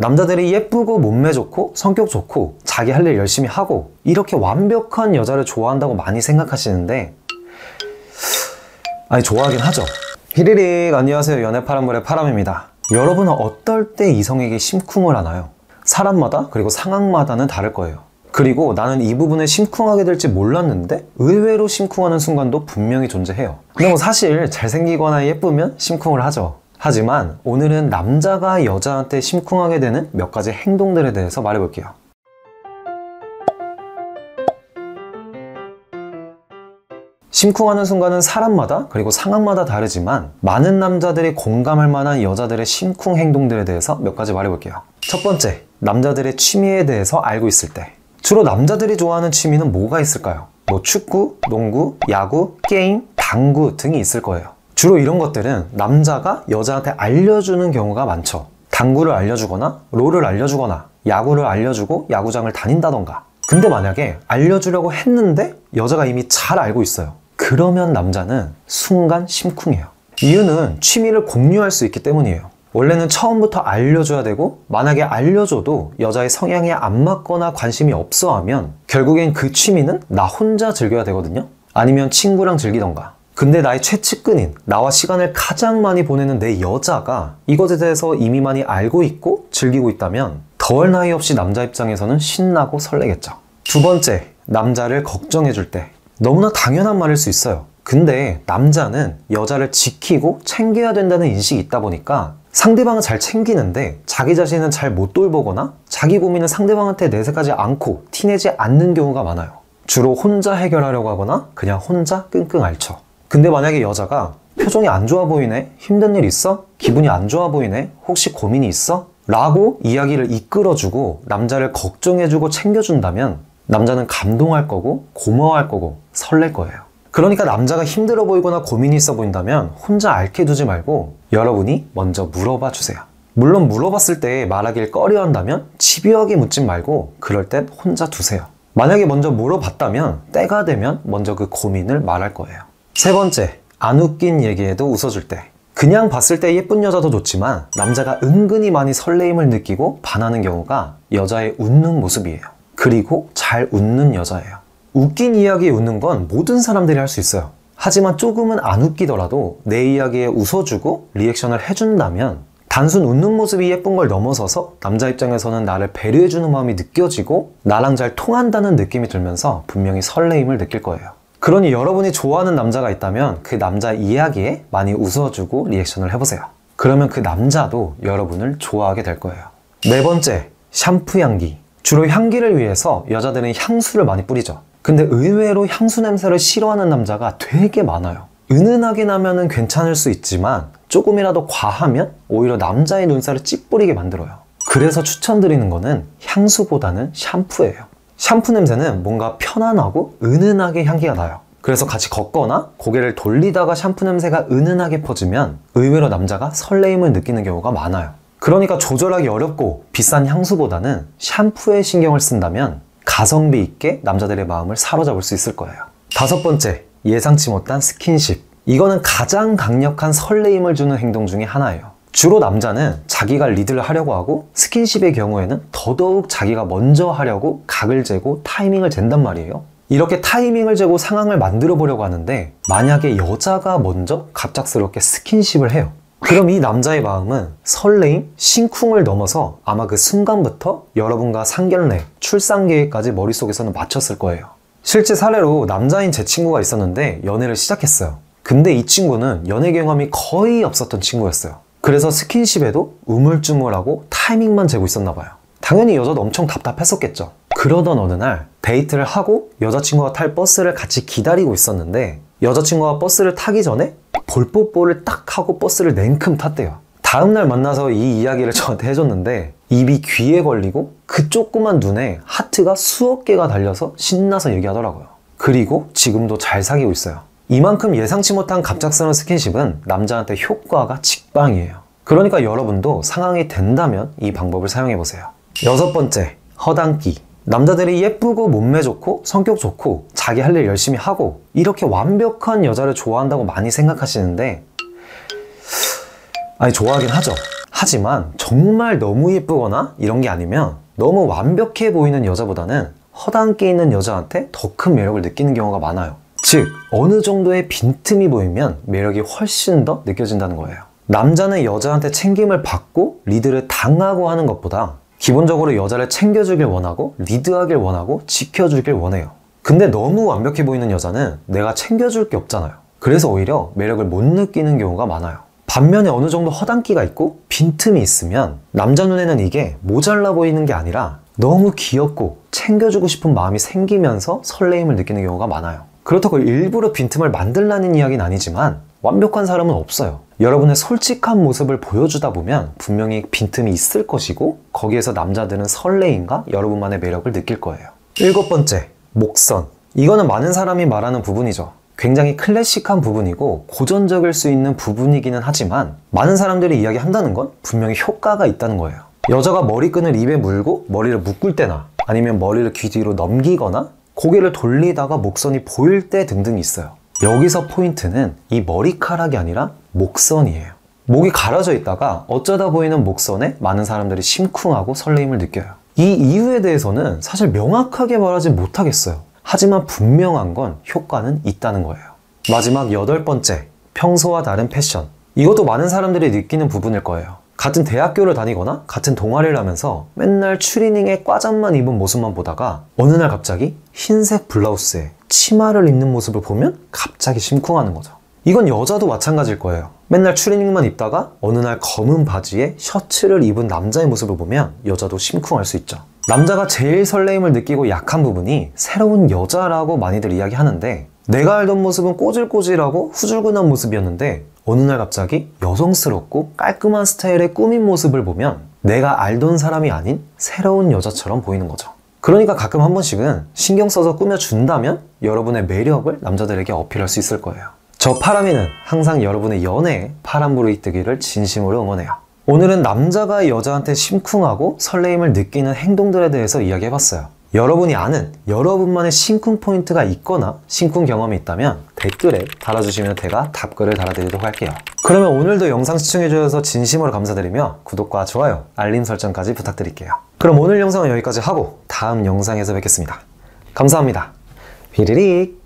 남자들이 예쁘고 몸매 좋고 성격 좋고 자기 할 일 열심히 하고 이렇게 완벽한 여자를 좋아한다고 많이 생각하시는데, 아니, 좋아하긴 하죠. 히리릭, 안녕하세요. 연애 파란물의 파람입니다. 여러분은 어떨 때 이성에게 심쿵을 하나요? 사람마다 그리고 상황마다는 다를 거예요. 그리고 나는 이 부분에 심쿵하게 될지 몰랐는데 의외로 심쿵하는 순간도 분명히 존재해요. 근데 뭐 사실 잘생기거나 예쁘면 심쿵을 하죠. 하지만 오늘은 남자가 여자한테 심쿵하게 되는 몇 가지 행동들에 대해서 말해볼게요. 심쿵하는 순간은 사람마다 그리고 상황마다 다르지만 많은 남자들이 공감할 만한 여자들의 심쿵 행동들에 대해서 몇 가지 말해볼게요. 첫 번째, 남자들의 취미에 대해서 알고 있을 때. 주로 남자들이 좋아하는 취미는 뭐가 있을까요? 뭐 축구, 농구, 야구, 게임, 당구 등이 있을 거예요. 주로 이런 것들은 남자가 여자한테 알려주는 경우가 많죠. 당구를 알려주거나 롤을 알려주거나 야구를 알려주고 야구장을 다닌다던가. 근데 만약에 알려주려고 했는데 여자가 이미 잘 알고 있어요. 그러면 남자는 순간 심쿵해요. 이유는 취미를 공유할 수 있기 때문이에요. 원래는 처음부터 알려줘야 되고, 만약에 알려줘도 여자의 성향에 안 맞거나 관심이 없어 하면 결국엔 그 취미는 나 혼자 즐겨야 되거든요. 아니면 친구랑 즐기던가. 근데 나의 최측근인, 나와 시간을 가장 많이 보내는 내 여자가 이것에 대해서 이미 많이 알고 있고 즐기고 있다면 더할 나위 없이 남자 입장에서는 신나고 설레겠죠. 두 번째, 남자를 걱정해줄 때. 너무나 당연한 말일 수 있어요. 근데 남자는 여자를 지키고 챙겨야 된다는 인식이 있다 보니까 상대방은 잘 챙기는데 자기 자신은 잘 못 돌보거나 자기 고민을 상대방한테 내색하지 않고 티내지 않는 경우가 많아요. 주로 혼자 해결하려고 하거나 그냥 혼자 끙끙 앓죠. 근데 만약에 여자가 표정이 안 좋아 보이네? 힘든 일 있어? 기분이 안 좋아 보이네? 혹시 고민이 있어? 라고 이야기를 이끌어주고 남자를 걱정해주고 챙겨준다면 남자는 감동할 거고 고마워할 거고 설렐 거예요. 그러니까 남자가 힘들어 보이거나 고민이 있어 보인다면 혼자 앓게 두지 말고 여러분이 먼저 물어봐 주세요. 물론 물어봤을 때 말하길 꺼려 한다면 집요하게 묻지 말고 그럴 땐 혼자 두세요. 만약에 먼저 물어봤다면 때가 되면 먼저 그 고민을 말할 거예요. 세 번째, 안 웃긴 얘기에도 웃어줄 때. 그냥 봤을 때 예쁜 여자도 좋지만 남자가 은근히 많이 설레임을 느끼고 반하는 경우가 여자의 웃는 모습이에요. 그리고 잘 웃는 여자예요. 웃긴 이야기에 웃는 건 모든 사람들이 할 수 있어요. 하지만 조금은 안 웃기더라도 내 이야기에 웃어주고 리액션을 해준다면 단순 웃는 모습이 예쁜 걸 넘어서서 남자 입장에서는 나를 배려해주는 마음이 느껴지고 나랑 잘 통한다는 느낌이 들면서 분명히 설레임을 느낄 거예요. 그러니 여러분이 좋아하는 남자가 있다면 그 남자 이야기에 많이 웃어주고 리액션을 해보세요. 그러면 그 남자도 여러분을 좋아하게 될 거예요. 네 번째, 샴푸 향기. 주로 향기를 위해서 여자들은 향수를 많이 뿌리죠. 근데 의외로 향수 냄새를 싫어하는 남자가 되게 많아요. 은은하게 나면은 괜찮을 수 있지만 조금이라도 과하면 오히려 남자의 눈살을 찌푸리게 만들어요. 그래서 추천드리는 거는 향수보다는 샴푸예요. 샴푸 냄새는 뭔가 편안하고 은은하게 향기가 나요. 그래서 같이 걷거나 고개를 돌리다가 샴푸 냄새가 은은하게 퍼지면 의외로 남자가 설레임을 느끼는 경우가 많아요. 그러니까 조절하기 어렵고 비싼 향수보다는 샴푸에 신경을 쓴다면 가성비 있게 남자들의 마음을 사로잡을 수 있을 거예요. 다섯 번째, 예상치 못한 스킨십. 이거는 가장 강력한 설레임을 주는 행동 중에 하나예요. 주로 남자는 자기가 리드를 하려고 하고 스킨십의 경우에는 더더욱 자기가 먼저 하려고 각을 재고 타이밍을 잰단 말이에요. 이렇게 타이밍을 재고 상황을 만들어 보려고 하는데 만약에 여자가 먼저 갑작스럽게 스킨십을 해요. 그럼 이 남자의 마음은 설레임, 심쿵을 넘어서 아마 그 순간부터 여러분과 상견례, 출산 계획까지 머릿속에서는 맞췄을 거예요. 실제 사례로 남자인 제 친구가 있었는데 연애를 시작했어요. 근데 이 친구는 연애 경험이 거의 없었던 친구였어요. 그래서 스킨십에도 우물쭈물하고 타이밍만 재고 있었나 봐요. 당연히 여자도 엄청 답답했었겠죠. 그러던 어느 날 데이트를 하고 여자친구가 탈 버스를 같이 기다리고 있었는데 여자친구가 버스를 타기 전에 볼뽀뽀를 딱 하고 버스를 냉큼 탔대요. 다음날 만나서 이 이야기를 저한테 해줬는데 입이 귀에 걸리고 그 조그만 눈에 하트가 수억 개가 달려서 신나서 얘기하더라고요. 그리고 지금도 잘 사귀고 있어요. 이만큼 예상치 못한 갑작스러운 스킨십은 남자한테 효과가 직방이에요. 그러니까 여러분도 상황이 된다면 이 방법을 사용해보세요. 여섯 번째, 허당끼. 남자들이 예쁘고 몸매 좋고 성격 좋고 자기 할 일 열심히 하고 이렇게 완벽한 여자를 좋아한다고 많이 생각하시는데 아니, 좋아하긴 하죠. 하지만 정말 너무 예쁘거나 이런 게 아니면 너무 완벽해 보이는 여자보다는 허당끼 있는 여자한테 더 큰 매력을 느끼는 경우가 많아요. 즉, 어느 정도의 빈틈이 보이면 매력이 훨씬 더 느껴진다는 거예요. 남자는 여자한테 챙김을 받고 리드를 당하고 하는 것보다 기본적으로 여자를 챙겨주길 원하고 리드하길 원하고 지켜주길 원해요. 근데 너무 완벽해 보이는 여자는 내가 챙겨줄 게 없잖아요. 그래서 오히려 매력을 못 느끼는 경우가 많아요. 반면에 어느 정도 허당기가 있고 빈틈이 있으면 남자 눈에는 이게 모자라 보이는 게 아니라 너무 귀엽고 챙겨주고 싶은 마음이 생기면서 설레임을 느끼는 경우가 많아요. 그렇다고 일부러 빈틈을 만들라는 이야기는 아니지만 완벽한 사람은 없어요. 여러분의 솔직한 모습을 보여주다 보면 분명히 빈틈이 있을 것이고 거기에서 남자들은 설레임과 여러분만의 매력을 느낄 거예요. 7번째, 목선. 이거는 많은 사람이 말하는 부분이죠. 굉장히 클래식한 부분이고 고전적일 수 있는 부분이기는 하지만 많은 사람들이 이야기한다는 건 분명히 효과가 있다는 거예요. 여자가 머리끈을 입에 물고 머리를 묶을 때나 아니면 머리를 귀 뒤로 넘기거나 고개를 돌리다가 목선이 보일 때 등등이 있어요. 여기서 포인트는 이 머리카락이 아니라 목선이에요. 목이 가려져 있다가 어쩌다 보이는 목선에 많은 사람들이 심쿵하고 설레임을 느껴요. 이 이유에 대해서는 사실 명확하게 말하지 못하겠어요. 하지만 분명한 건 효과는 있다는 거예요. 마지막 8번째, 평소와 다른 패션. 이것도 많은 사람들이 느끼는 부분일 거예요. 같은 대학교를 다니거나 같은 동아리를 하면서 맨날 추리닝에 과잠만 입은 모습만 보다가 어느 날 갑자기 흰색 블라우스에 치마를 입는 모습을 보면 갑자기 심쿵하는 거죠. 이건 여자도 마찬가지일 거예요. 맨날 추리닝만 입다가 어느 날 검은 바지에 셔츠를 입은 남자의 모습을 보면 여자도 심쿵할 수 있죠. 남자가 제일 설레임을 느끼고 약한 부분이 새로운 여자라고 많이들 이야기하는데 내가 알던 모습은 꼬질꼬질하고 후줄근한 모습이었는데 어느 날 갑자기 여성스럽고 깔끔한 스타일의 꾸민 모습을 보면 내가 알던 사람이 아닌 새로운 여자처럼 보이는 거죠. 그러니까 가끔 한 번씩은 신경 써서 꾸며준다면 여러분의 매력을 남자들에게 어필할 수 있을 거예요. 저 파라미는 항상 여러분의 연애에 파란불이 뜨기를 진심으로 응원해요. 오늘은 남자가 여자한테 심쿵하고 설레임을 느끼는 행동들에 대해서 이야기해봤어요. 여러분이 아는 여러분만의 심쿵 포인트가 있거나 심쿵 경험이 있다면 댓글에 달아주시면 제가 답글을 달아드리도록 할게요. 그러면 오늘도 영상 시청해주셔서 진심으로 감사드리며 구독과 좋아요, 알림 설정까지 부탁드릴게요. 그럼 오늘 영상은 여기까지 하고 다음 영상에서 뵙겠습니다. 감사합니다. 휘리릭.